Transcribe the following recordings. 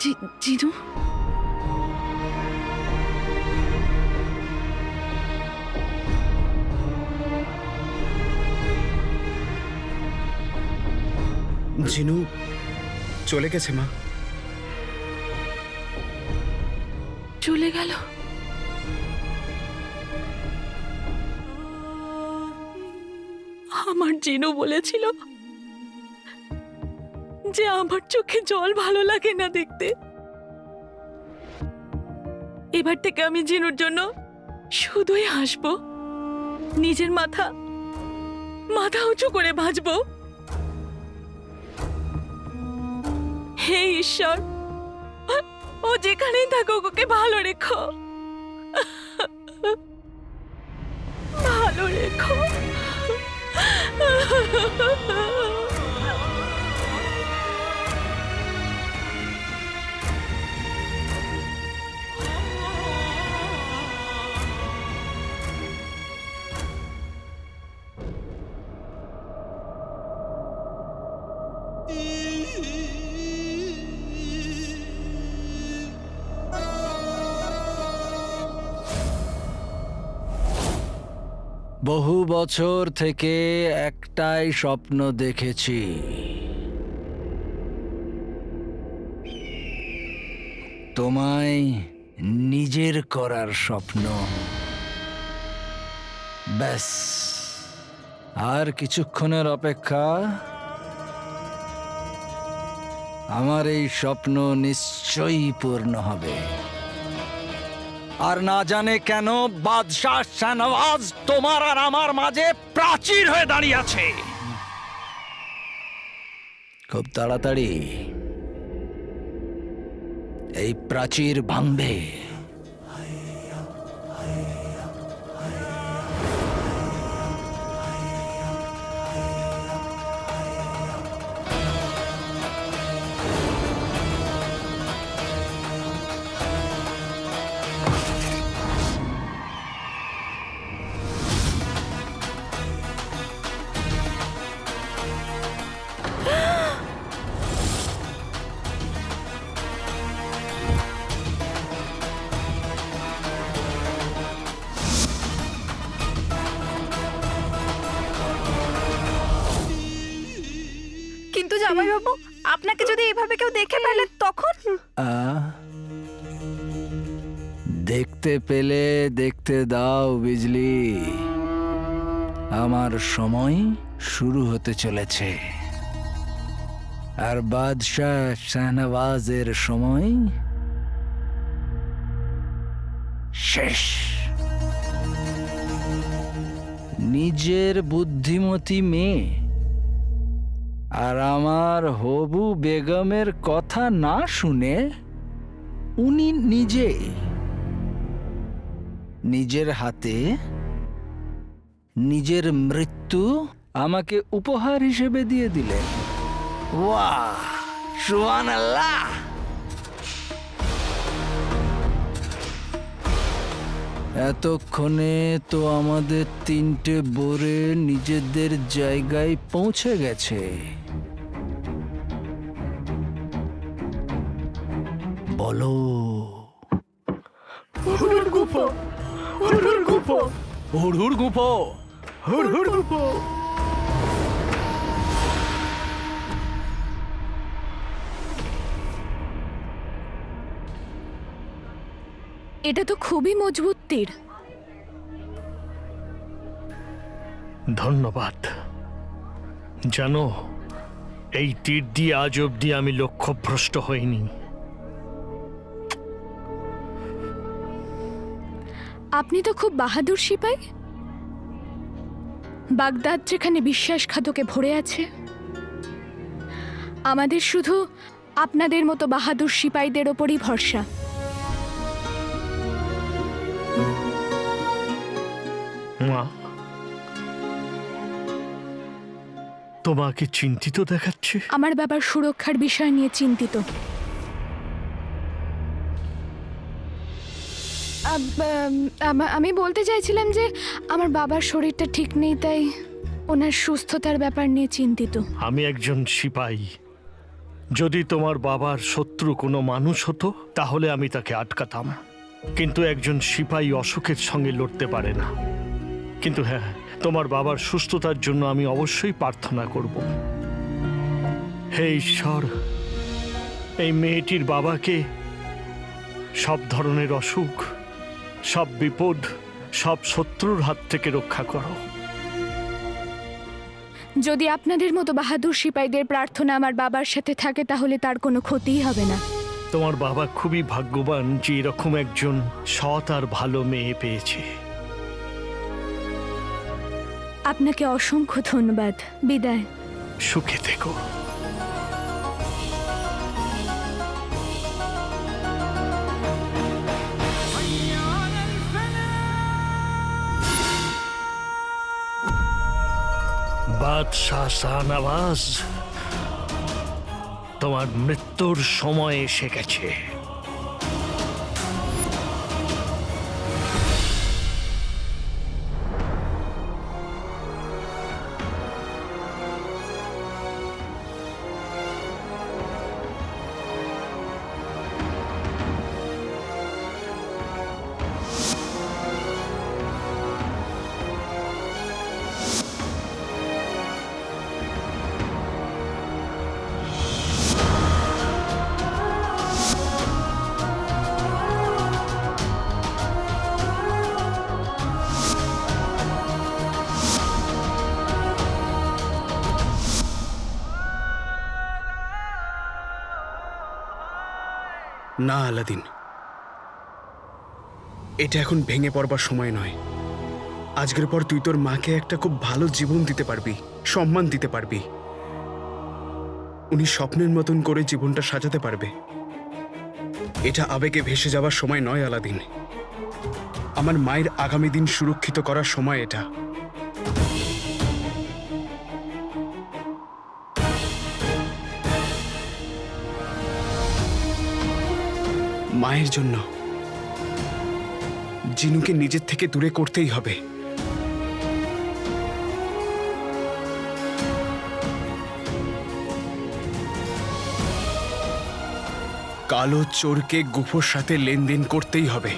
জিনু, জিনু চলে গেছে মা। চলে গেল? আমার জিনু বলেছিল যে আমার চোখে জল ভালো লাগে না দেখতে। এবার থেকে আমি জিনুর জন্য শুধুই হাসবো, নিজের মাথা উঁচু করে বাঁচবো। হে ঈশ্বর, ও যেখানেই থাকুক ওকে ভালো রেখো, ভালো রেখো। বহু বছর থেকে একটাই স্বপ্ন দেখেছি, তোমায় নিজের করার স্বপ্ন। ব্যাস, আর কিছুক্ষণের অপেক্ষা, আমার এই স্বপ্ন নিশ্চয়ই পূর্ণ হবে। আর না জানে কেন বাদশাহ শাহনওয়াজ তোমার আর আমার মাঝে প্রাচীর হয়ে দাঁড়িয়ে আছে। খুব তাড়াতাড়ি এই প্রাচীর ভাঙবে। কিন্তু জামাইবাবু, আপনাকে যদি এইভাবে কেউ দেখে ফেলে তখন? দেখতে পেলে দেখতে দাও বিজলি, আমার সময় শুরু হতে চলেছে। আর বাদশাহ শাহনওয়াজের সময় শেষ। নিজের বুদ্ধিমতী মেয়ে আর আমার হবু বেগমের কথা না শুনে উনি নিজের হাতে নিজের মৃত্যু আমাকে উপহার হিসেবে দিয়ে দিলেন। ওয়াহ, সুবহানাল্লাহ। এতক্ষণে তো আমাদের তিনটে বোরে নিজেদের জায়গায় পৌঁছে গেছে। বলো, হুড় গুফো, হুড় গুফো, হুড় গুফো, হুড় গুফো। এটা তো খুবই মজবুত তীর। ধন্যবাদ। জানো, এই তীর দিয়ে আজ অব্দি আমি লক্ষ্যভ্রষ্ট হইনি। আপনি তো খুব বাহাদুর সিপাই। বাগদাদ যেখানে বিশ্বাসঘাতকে ভরে আছে, আমাদের শুধু আপনাদের মতো বাহাদুর সিপাইদের ওপরই ভরসা। মা, তোমাকে চিন্তিত দেখাচ্ছে। আমার বাবার সুরক্ষার বিষয় নিয়ে চিন্তিত। আমি বলতে চাইছিলাম যে আমার বাবার শরীরটা ঠিক নেই, তাই ওনার সুস্থতার ব্যাপার নিয়ে চিন্তিত। আমি একজন সিপাই, যদি তোমার বাবার শত্রু কোনো মানুষ হতো তাহলে আমি তাকে আটকাতাম, কিন্তু একজন সিপাহী অশোকের সঙ্গে লড়তে পারে না। কিন্তু হ্যাঁ, তোমার বাবার সুস্থতার জন্য আমি অবশ্যই প্রার্থনা করব। হে ঈশ্বর, এই মেয়েটির বাবাকে সব ধরনের অসুখ, সব বিপদ, সব শত্রুর হাত থেকে রক্ষা করো। যদি আপনাদের মতো বাহাদুর সিপাহীদের প্রার্থনা আমার বাবার সাথে থাকে তাহলে তার কোনো ক্ষতিই হবে না। তোমার বাবা খুবই ভাগ্যবান যে এরকম একজন সৎ আর ভালো মেয়ে পেয়েছে। আপনাকে অসংখ্য ধন্যবাদ। বিদায়। সুখে থেকো। বাদশাহ শাহনওয়াজ, তোমার মৃত্যুর সময় এসে গেছে। না আলাদিন, এটা এখন ভেঙে পড়বার সময় নয়। আজকের পর তুই তোর মাকে একটা খুব ভালো জীবন দিতে পারবি, সম্মান দিতে পারবি। উনি স্বপ্নের মতন করে জীবনটা সাজাতে পারবে। এটা আবেগে ভেসে যাওয়ার সময় নয় আলাদিন। আমার মায়ের আগামী দিন সুরক্ষিত করার সময় এটা। মায়ের জন্য জিনুকে নিজের থেকে দূরে করতেই হবে। কালো চোরকে গুফোর সাথে লেনদেন করতেই হবে।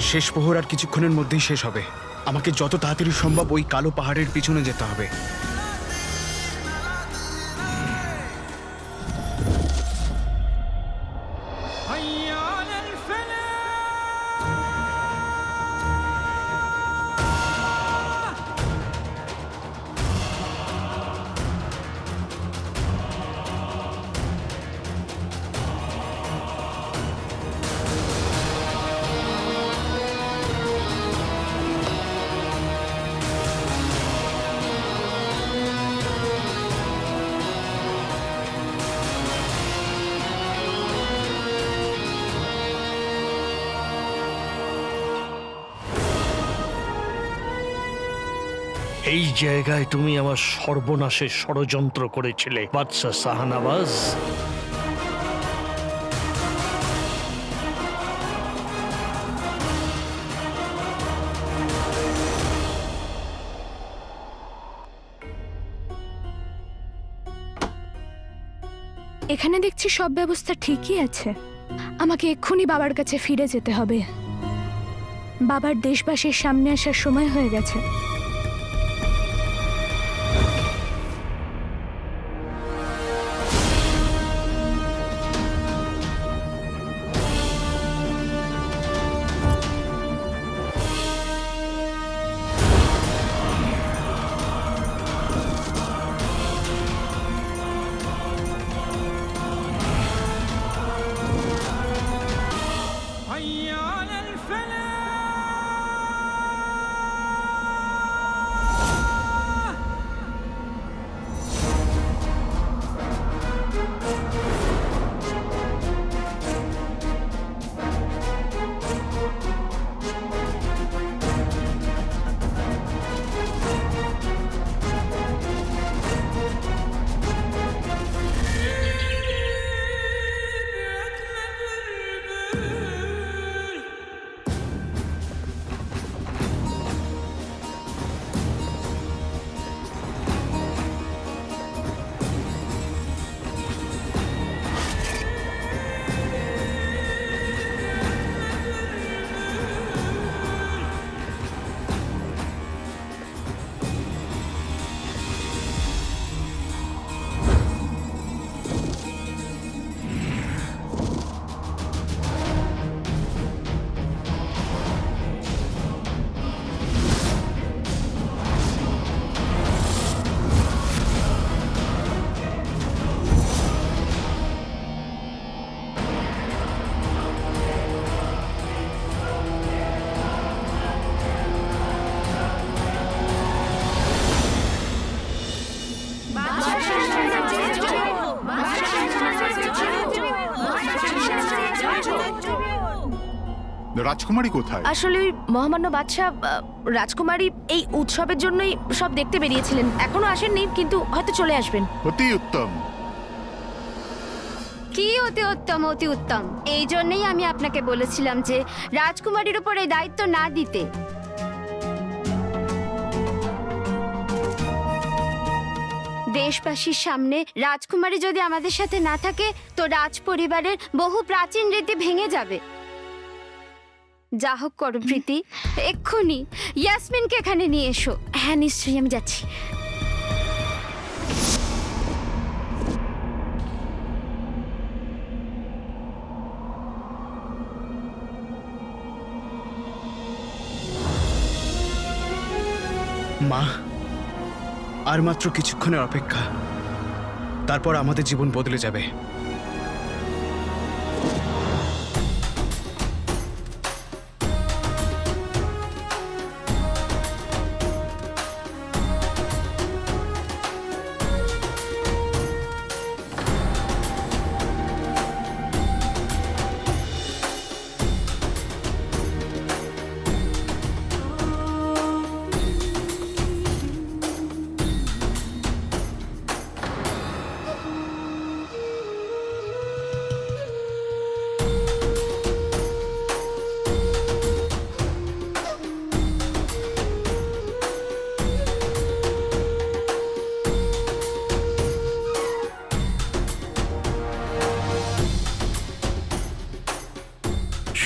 শেষ প্রহর আর কিছুক্ষণের মধ্যেই শেষ হবে। আমাকে যত তাড়াতাড়ি সম্ভব ওই কালো পাহাড়ের পিছনে যেতে হবে। এই জায়গায় তুমি আমার সর্বনাশের ষড়যন্ত্র করেছিলে বাদশাহ শাহনওয়াজ। এখানে দেখছি সব ব্যবস্থা ঠিকই আছে। আমাকে এক্ষুনি বাবার কাছে ফিরে যেতে হবে। বাবার দেশবাসীর সামনে আসার সময় হয়ে গেছে। রাজকুমারী কোথায়? আসলে ওই মহামান্য বাদশাহ রাজকুমারী এই উৎসবের জন্যই সব দেখতে বেরিয়েছিলেন, এখনো আসেননি, কিন্তু হয়তো চলে আসবেন। অতি উত্তম। কি অতি উত্তম, অতি উত্তম। এই জন্যই আমি আপনাকে বলেছিলাম যে রাজকুমারীর উপর এই দায়িত্ব না দিতে। দেশবাসীর সামনে রাজকুমারী যদি আমাদের সাথে না থাকে তো রাজ পরিবারের বহু প্রাচীন রীতি ভেঙে যাবে। যা হোক করো প্রীতি, এক্ষুনি ইয়াসমিনকে এখানে নিয়ে এসো। হ্যাঁ নিশ্চয়ই, আমি যাচ্ছি। মা, আর মাত্র কিছুক্ষণের অপেক্ষা, তারপর আমাদের জীবন বদলে যাবে।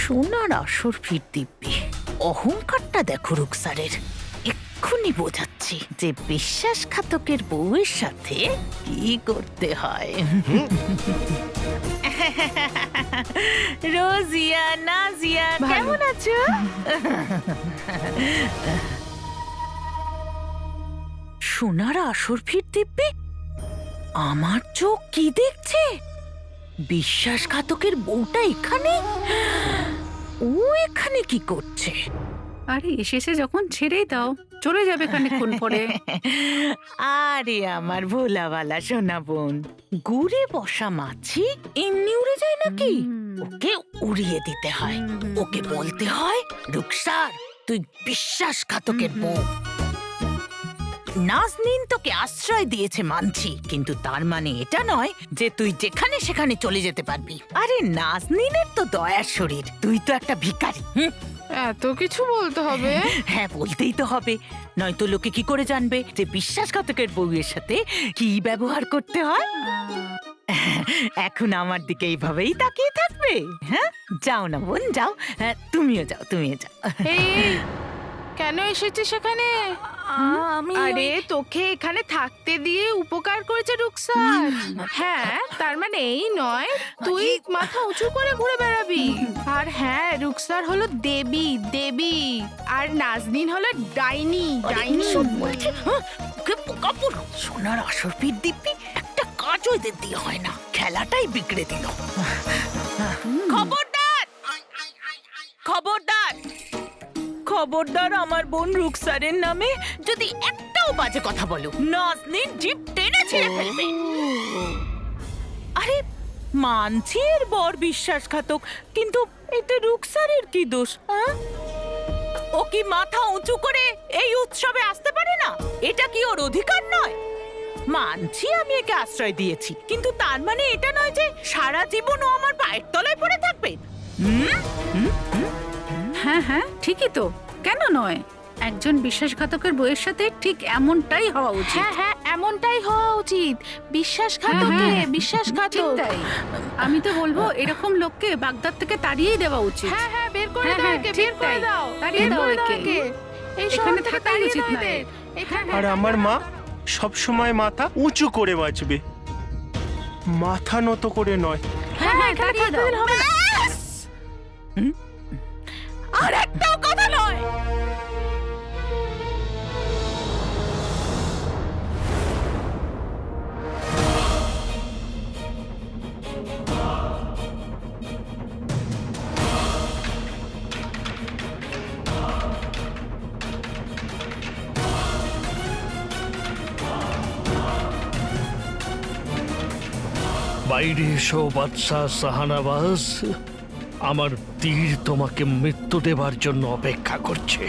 সোনার আসর ফির দিব্যি। অহংকারটা দেখো রুকসারের। এক্ষুনি বোঝাচ্ছি যে বিশ্বাসঘাতকের বউয়ের সাথে কি করতে হয়। রোজিয়া, নাজিয়া, কেমন আছো? সোনার আসর ফির দিব্যি, আমার চোখ কি দেখছে? বিশ্বাসঘাতকের বউটা এখানে? ও এখানে কি করছে? আরে এসেছে যখন ছেড়েই দাও, চলে যাবে খানিকক্ষণ পরে। আরে আমার ভোলাওয়ালা সোনা বোন, গুড়ে বসা মাছি এমনি উড়ে যায় নাকি? ওকে উড়িয়ে দিতে হয়। ওকে বলতে হয়, রুকসার তুই বিশ্বাসঘাতকের বউ। নাজনীন তোকে আশ্রয় দিয়েছে মানছি, কিন্তু তার মানে এটা নয় যে তুই যেখানে সেখানে চলে যেতে পারবি। আরে নাজনীনের তো দয়ার শরীর, তুই তো একটা ভিখারি। এত কিছু বলতে হবে? হ্যাঁ, বলতেই তো হবে, নয়তো লোকে কি করে জানবে যে বিশ্বাসঘাতকের বউয়ের সাথে কি ব্যবহার করতে হয়? এখন আমার দিকে এইভাবেই তাকিয়ে থাকবে? হ্যাঁ, যাও না বোন, যাও। হ্যাঁ, তুমিও যাও, তুমিও যাও। এই কেন এসেছিস সেখানে? আরে তোকে এখানে থাকতে দিয়ে উপকার করেছে রুকসার। হ্যাঁ, তার মানে এই নয় তুই মাথা উঁচু করে ঘুরে বেড়াবি। আর হ্যাঁ, রুকসার হলো দেবী, দেবী, আর নাজনীন হলো ডাইনি, ডাইনি। ওকে পোকা পুরো সোনার আসর ফির দিব্যি, একটা কাজও এদের দিয়ে হয় না, খেলাটাই বিগড়ে দিল। খবরদার, খবরদার, খবরদার, আমার বোন রুকসারের নামে যদি একটাও বাজে কথা বলো, নাজনীন জিভ টেনে ছেড়ে ফেলবে। আরে মানছি এর বর বিশ্বাসঘাতক, কিন্তু এতে রুকসারের কি দোষ? ও কি মাথা উঁচু করে এই উৎসবে আসতে পারে না? এটা কি ওর অধিকার নয়? মানছি আমি একে আশ্রয় দিয়েছি, কিন্তু তার মানে এটা নয় যে সারা জীবন ও আমার পায়ের তলায় পড়ে থাকবে। হ্যাঁ হ্যাঁ, ঠিকই তো, কেন নয়? একজন বিশ্বাসঘাতকের বউয়ের সাথে ঠিক এমনটাই হওয়া উচিত। হ্যাঁ হ্যাঁ, এমনটাই হওয়া উচিত। বিশ্বাসঘাতকে বিশ্বাসঘাতক। তাই আমি তো বলবো এরকম লোককে বাগদাদ থেকে তাড়িয়েই দেওয়া উচিত। হ্যাঁ হ্যাঁ, বের করে দাও একে, বের করে দাও, তাড়িয়ে দাও একে। এই শহর থেকে তাড়িয়ে উচিত না। আর আমার মা সব সময় মাথা উঁচু করে বাঁচবে, মাথা নত করে নয়। হ্যাঁ হ্যাঁ, তাড়িয়ে দাও। আর একটাও কথা নয়। বাইরে এসো বাদশাহ শাহানাবাজ, আমার তীর তোমাকে মৃত্যু দেবার জন্য অপেক্ষা করছে।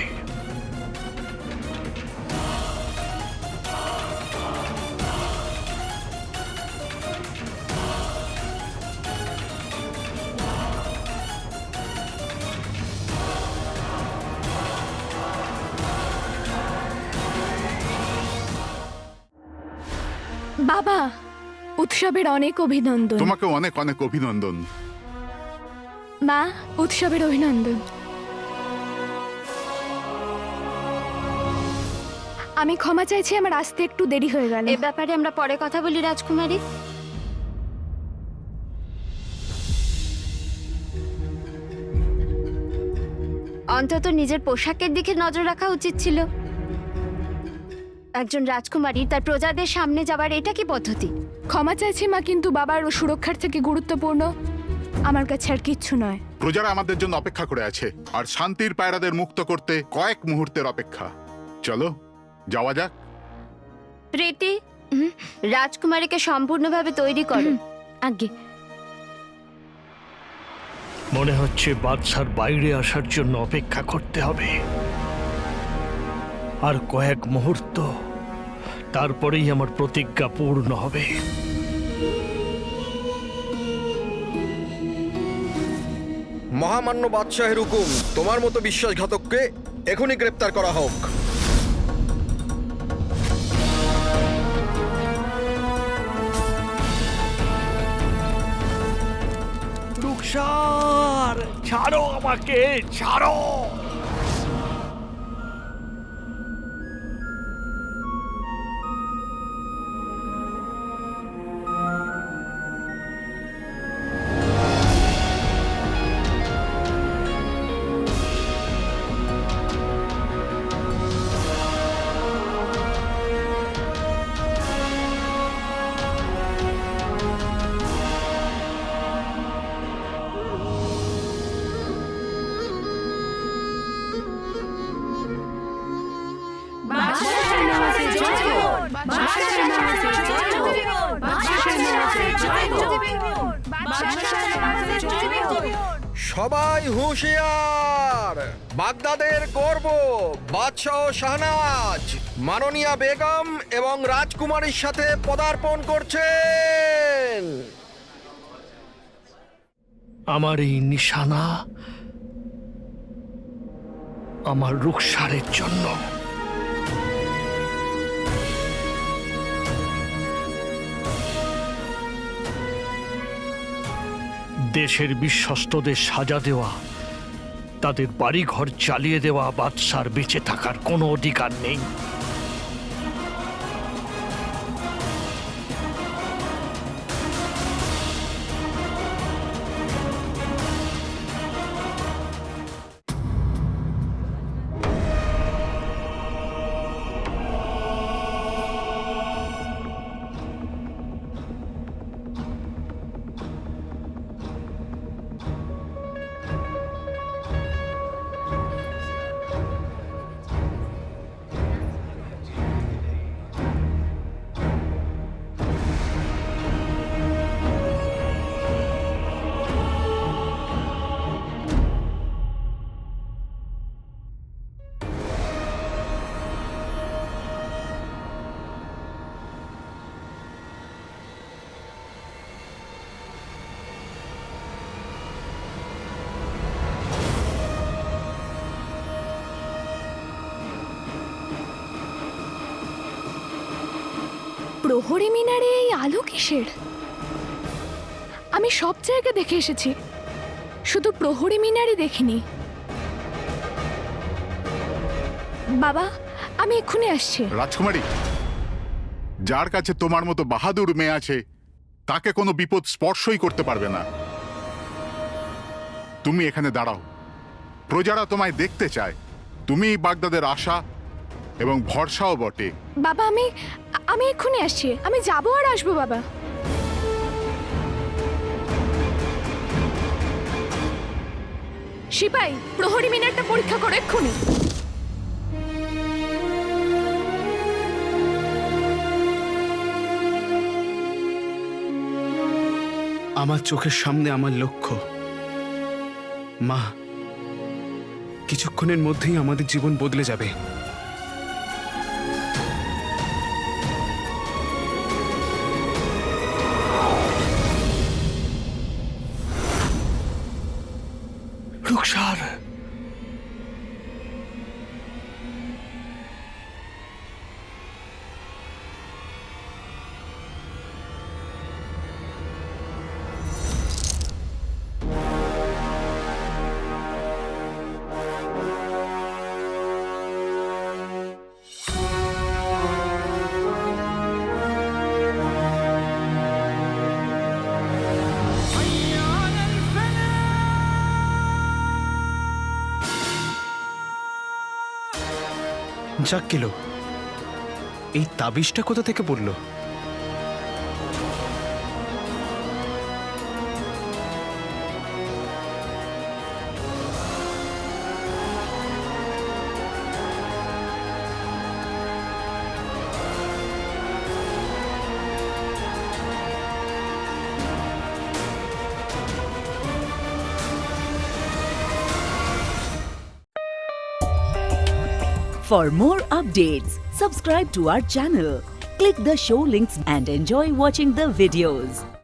বাবা, উৎসবের অনেক অভিনন্দন। তোমাকে অনেক অনেক অভিনন্দন। মা, উৎসবের অভিনন্দন। আমি ক্ষমা চাইছি, আমার আসতে একটু দেরি হয়ে গেল। এ ব্যাপারে আমরা পরে কথা বলি রাজকুমারী। অন্তত নিজের পোশাকের দিকে নজর রাখা উচিত ছিল। একজন রাজকুমারী তার প্রজাদের সামনে যাবার এটা কি পদ্ধতি? ক্ষমা চাইছি মা, কিন্তু বাবার সুরক্ষার থেকে গুরুত্বপূর্ণ আমার কাছে আর কিচ্ছু নয়। প্রজারা আমাদের জন্য অপেক্ষা করে আছে, আর শান্তির পায়রাদের মুক্ত করতে কয়েক মুহূর্তের অপেক্ষা। চলো যাওয়া যাক। প্রীতি, রাজকুমারীকে সম্পূর্ণভাবে তৈরি করো। আগে মনে হচ্ছে বাদশার বাইরে আসার জন্য অপেক্ষা করতে হবে আর কয়েক মুহূর্ত, তারপরেই আমার প্রতিজ্ঞা পূর্ণ হবে। মহামান্য বাদশাহের হুকুম, তোমার মতো বিশ্বাসঘাতককে এখনই গ্রেপ্তার করা হোক। রুকসার, ছাড়ো আমাকে, ছাড়ো। সবাই হুঁশিয়ার! বাগদাদের গর্ব বাদশাহ শাহনাজ মাননীয়া বেগম এবং রাজকুমারীর সাথে পদার্পণ করছেন। আমার এই নিশানা আমার রুকসারের জন্য। দেশের বিশ্বস্তদের সাজা দেওয়া, তাদের বাড়িঘর জ্বালিয়ে দেওয়া বাদশার বেঁচে থাকার কোনো অধিকার নেই। প্রহরী মিনারে এই আলো কিসের? আমি সব জায়গা দেখে এসেছি, শুধু প্রহরী মিনারে দেখিনি। বাবা, আমি এক্ষুনি আসছি। রাজকুমারী, যার কাছে তোমার মতো বাহাদুর মেয়ে আছে তাকে কোনো বিপদ স্পর্শই করতে পারবে না। তুমি এখানে দাঁড়াও, প্রজারা তোমায় দেখতে চায়। তুমি বাগদাদের আশা এবং ভরসাও বটে। বাবা, আমি এক্ষুনি আসছি। আমি যাবো আর আসবো বাবা। সিপাই, প্রহরী মিনারটা পরীক্ষা করো এক্ষুনি। আমার চোখের সামনে আমার লক্ষ্য, মা, কিছুক্ষণের মধ্যেই আমাদের জীবন বদলে যাবে। রুকসার, যাক গেল, এই তাবিজটা কোথা থেকে পড়লো? For more updates, subscribe to our channel, click the show links and enjoy watching the videos.